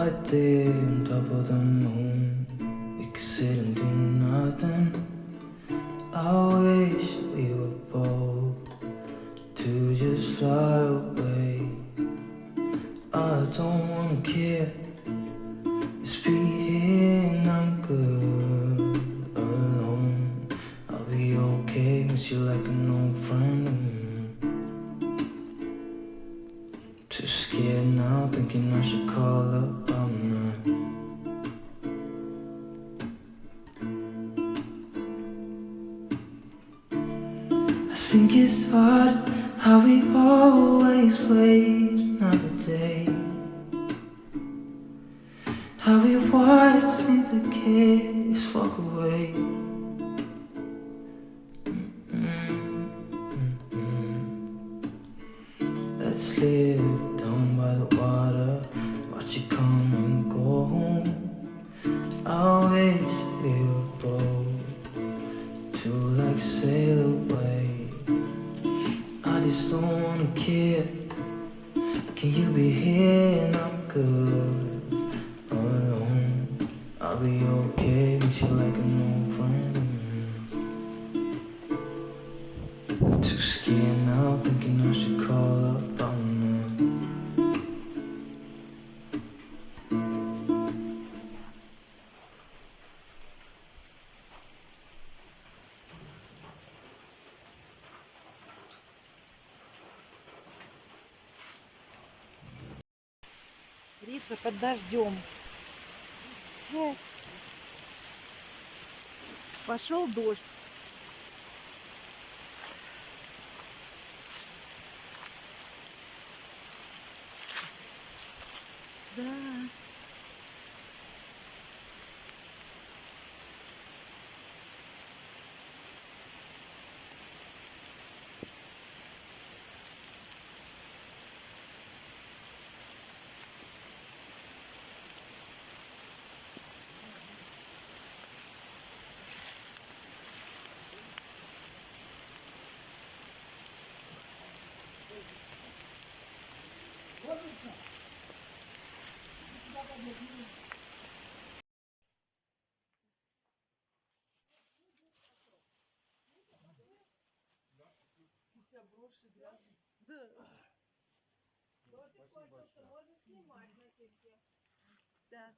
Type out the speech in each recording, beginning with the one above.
right there on top of the moon. We could sit and do nothing. I wish we were bold to just fly away. I don't wanna care. Just be here and I'm good alone. I'll be okay, miss you like an old friend. Too scared now, thinking I should call up. I'm not. I think it's hard how we always wait another day. How we watch things that can't just walk away. Let's live down by the water, watch it come and go home. I wish we were bold to like sail away. I just don't wanna care. Can you be here and I'm good alone? I'll be okay, miss you like an old friend. Too scared now, thinking I should call up. I'm not. Рица под дождем. Пошел дождь. Да. Да.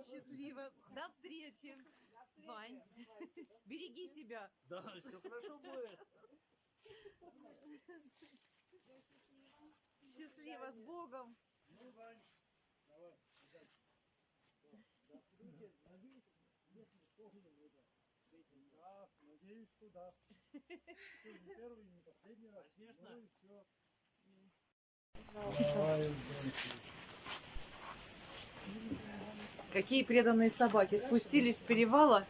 Счастливо. До встречи. Вань, береги себя. Да, все хорошо будет. Счастливо, с Богом. Ну, Вань, давай, удачи. Да, надеюсь, что да. Что, не первый, не последний раз. Конечно. Ну и все. Какие преданные собаки. Спустились с перевала